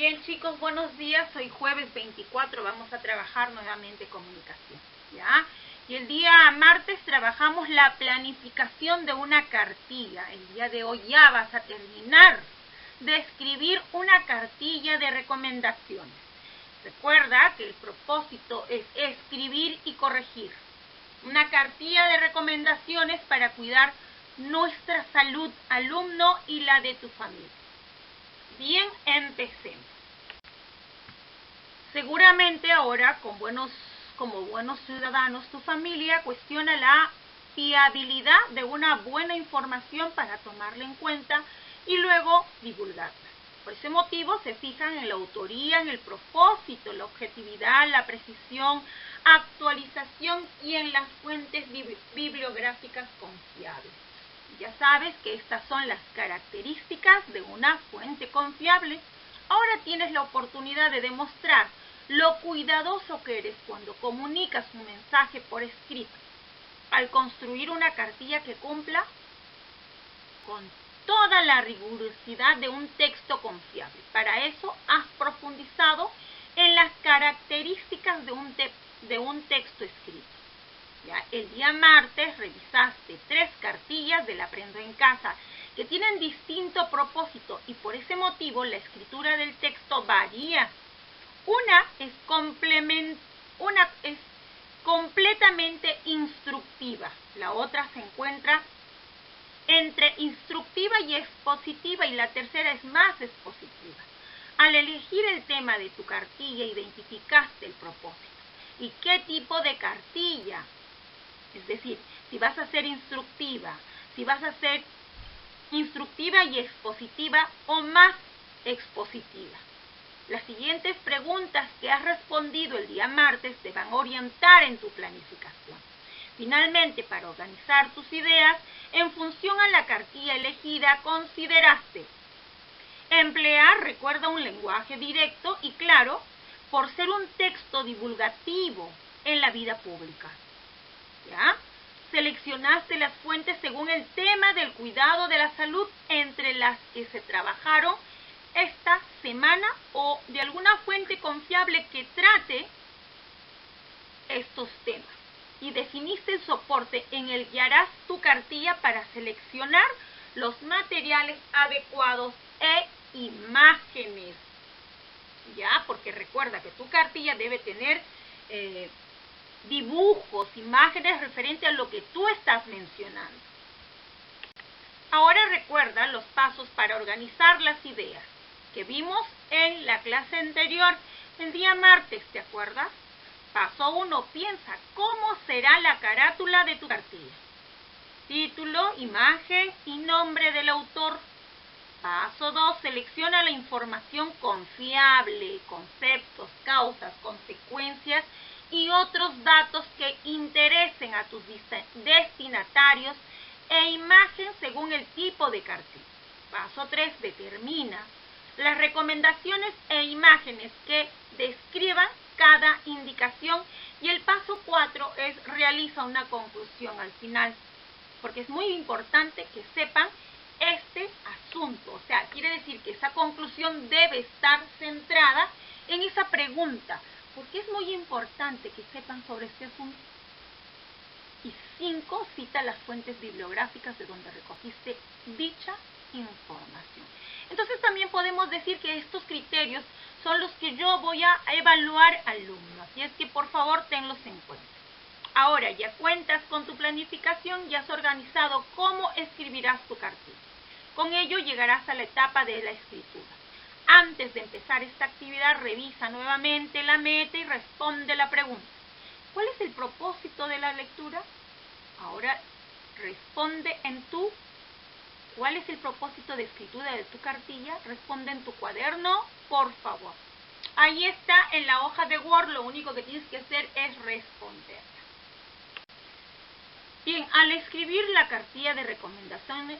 Bien, chicos, buenos días. Hoy jueves 24 vamos a trabajar nuevamente comunicación, ¿ya? Y el día martes trabajamos la planificación de una cartilla. El día de hoy ya vas a terminar de escribir una cartilla de recomendaciones. Recuerda que el propósito es escribir y corregir. Una cartilla de recomendaciones para cuidar nuestra salud alumno y la de tu familia. Bien, empecemos. Seguramente ahora, como buenos ciudadanos, tu familia cuestiona la fiabilidad de una buena información para tomarla en cuenta y luego divulgarla. Por ese motivo se fijan en la autoría, en el propósito, la objetividad, la precisión, actualización y en las fuentes bibliográficas confiables. Ya sabes que estas son las características de una fuente confiable. Ahora tienes la oportunidad de demostrar lo cuidadoso que eres cuando comunicas un mensaje por escrito, al construir una cartilla que cumpla con toda la rigurosidad de un texto confiable. Para eso has profundizado en las características de un texto escrito. Ya, el día martes revisaste 3 cartillas del Aprendo en Casa que tienen distinto propósito y por ese motivo la escritura del texto varía. Una es completamente instructiva, la otra se encuentra entre instructiva y expositiva y la tercera es más expositiva. Al elegir el tema de tu cartilla identificaste el propósito. ¿Y qué tipo de cartilla? Es decir, si vas a ser instructiva, y expositiva o más expositiva. Las siguientes preguntas que has respondido el día martes te van a orientar en tu planificación. Finalmente, para organizar tus ideas, en función a la cartilla elegida, consideraste emplear, recuerda, un lenguaje directo y claro, por ser un texto divulgativo en la vida pública. ¿Ya? Seleccionaste las fuentes según el tema del cuidado de la salud entre las que se trabajaron esta semana o de alguna fuente confiable que trate estos temas. Y definiste el soporte en el que harás tu cartilla para seleccionar los materiales adecuados e imágenes. Ya, porque recuerda que tu cartilla debe tener dibujos, imágenes referentes a lo que tú estás mencionando. Ahora recuerda los pasos para organizar las ideas que vimos en la clase anterior, el día martes, ¿te acuerdas? Paso 1, piensa cómo será la carátula de tu cartilla. Título, imagen y nombre del autor. Paso 2, selecciona la información confiable, conceptos, causas, consecuencias y otros datos que interesen a tus destinatarios e imagen según el tipo de cartilla. Paso 3, determina las recomendaciones e imágenes que describan cada indicación y el paso 4 es realiza una conclusión al final, porque es muy importante que sepan este asunto, o sea, quiere decir que esa conclusión debe estar centrada en esa pregunta, porque es muy importante que sepan sobre este asunto. Y 5, cita las fuentes bibliográficas de donde recogiste dicha información. Entonces también podemos decir que estos criterios son los que yo voy a evaluar alumnos, así es que por favor tenlos en cuenta. Ahora ya cuentas con tu planificación y has organizado cómo escribirás tu cartilla. Con ello llegarás a la etapa de la escritura. Antes de empezar esta actividad, revisa nuevamente la meta y responde la pregunta. ¿Cuál es el propósito de la lectura? Ahora responde ¿cuál es el propósito de escritura de tu cartilla? Responde en tu cuaderno, por favor. Ahí está en la hoja de Word, lo único que tienes que hacer es responder. Bien, al escribir la cartilla de recomendaciones,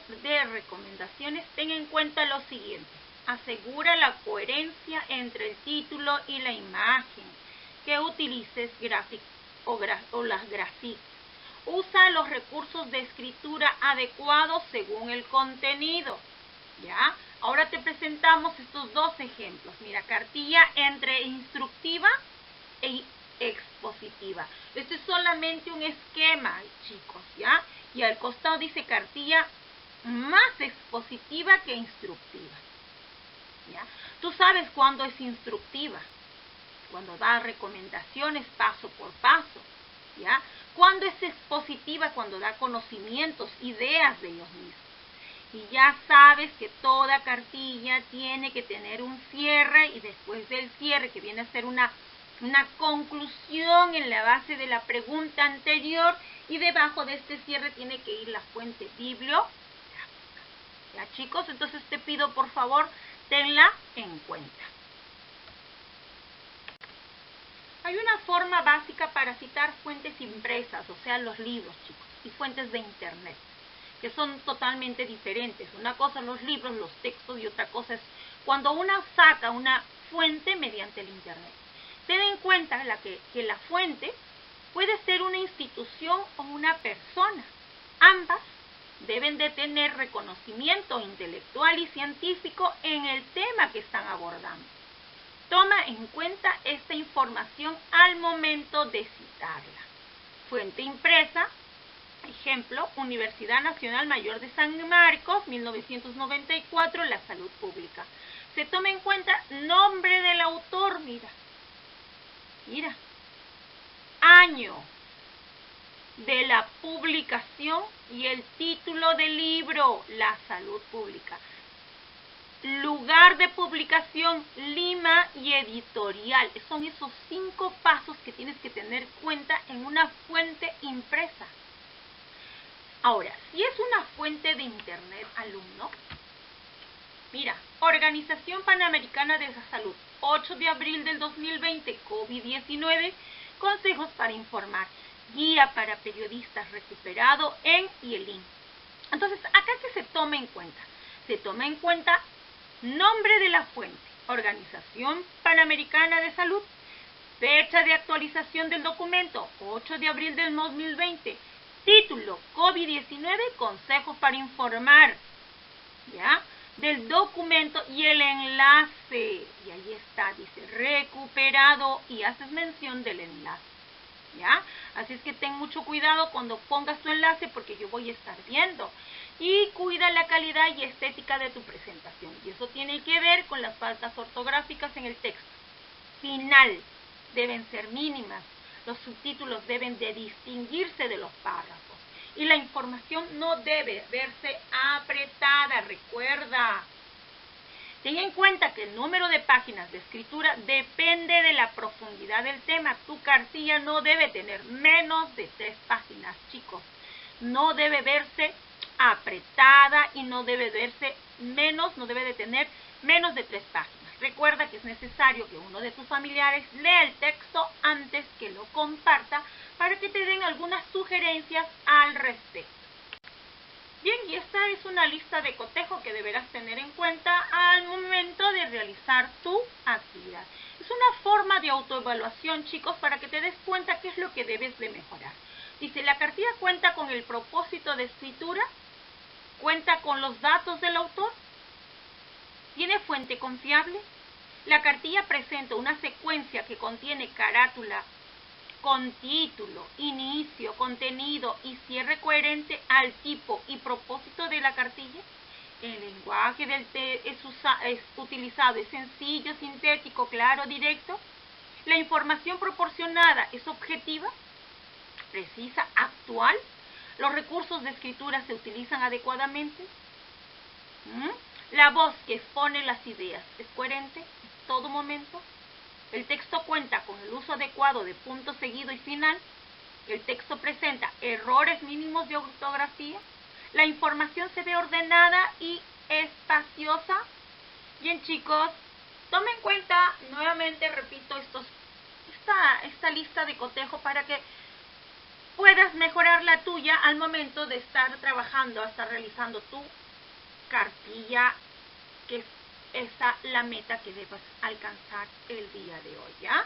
ten en cuenta lo siguiente. Asegura la coherencia entre el título y la imagen que utilices o las grafiques. Usa los recursos de escritura adecuados según el contenido. ¿Ya? Ahora te presentamos estos dos ejemplos. Mira, cartilla entre instructiva e expositiva. Esto es solamente un esquema, chicos, ¿ya? Y al costado dice cartilla más expositiva que instructiva, ¿ya? Tú sabes cuándo es instructiva, cuando da recomendaciones paso por paso, ¿ya? Cuando es expositiva, cuando da conocimientos, ideas de ellos mismos. Y ya sabes que toda cartilla tiene que tener un cierre, y después del cierre, que viene a ser una conclusión en la base de la pregunta anterior, y debajo de este cierre tiene que ir la fuente bibliográfica. ¿Ya, chicos? Entonces te pido, por favor, tenla en cuenta. Hay una forma básica para citar fuentes impresas, o sea, los libros, chicos, y fuentes de internet, que son totalmente diferentes. Una cosa son los libros, los textos, y otra cosa es cuando uno saca una fuente mediante el internet. Ten en cuenta que la fuente puede ser una institución o una persona. Ambas deben de tener reconocimiento intelectual y científico en el tema que están abordando. Toma en cuenta esta información al momento de citarla. Fuente impresa, ejemplo, Universidad Nacional Mayor de San Marcos, 1994, la salud pública. Se toma en cuenta nombre del autor, mira, año de la publicación y el título del libro, la salud pública. Lugar de publicación, Lima, y editorial. Son esos 5 pasos que tienes que tener cuenta en una fuente impresa. Ahora, si es una fuente de internet, alumno, mira, Organización Panamericana de la Salud, 8 de abril del 2020, COVID-19, consejos para informar, guía para periodistas recuperado en y el link. Entonces, acá ¿qué se toma en cuenta? Se toma en cuenta nombre de la fuente, Organización Panamericana de Salud, fecha de actualización del documento, 8 de abril del 2020, título, COVID-19, consejos para informar, ¿ya?, del documento, y el enlace, y ahí está, dice recuperado, y haces mención del enlace, ¿ya? Así es que ten mucho cuidado cuando pongas tu enlace, porque yo voy a estar viendo. Y cuida la calidad y estética de tu presentación, y eso tiene que ver con las faltas ortográficas en el texto final. Deben ser mínimas, los subtítulos deben de distinguirse de los párrafos, y la información no debe verse apretada. Recuerda, ten en cuenta que el número de páginas de escritura depende de la profundidad del tema. Tu cartilla no debe tener menos de 3 páginas, chicos. No debe verse apretada y no debe verse no debe de tener menos de 3 páginas. Recuerda que es necesario que uno de tus familiares lea el texto antes que lo comparta, para que te den algunas sugerencias al respecto. Bien, y esta es una lista de cotejo que deberás tener en cuenta al momento de realizar tu actividad. Es una forma de autoevaluación, chicos, para que te des cuenta qué es lo que debes de mejorar. Dice, la cartilla cuenta con el propósito de escritura, cuenta con los datos del autor, tiene fuente confiable. La cartilla presenta una secuencia que contiene carátula con título, inicio, contenido y cierre coherente al tipo y propósito de la cartilla. El lenguaje es utilizado es sencillo, sintético, claro, directo. La información proporcionada es objetiva, precisa, actual. Los recursos de escritura se utilizan adecuadamente. La voz que expone las ideas es coherente en todo momento. El texto cuenta con el uso adecuado de punto seguido y final. El texto presenta errores mínimos de ortografía. La información se ve ordenada y espaciosa. Bien, chicos, tomen en cuenta, nuevamente repito, esta lista de cotejo para que puedas mejorar la tuya al momento de estar trabajando, estar realizando tu cartilla, que es esa la meta que debes alcanzar el día de hoy, ¿ya?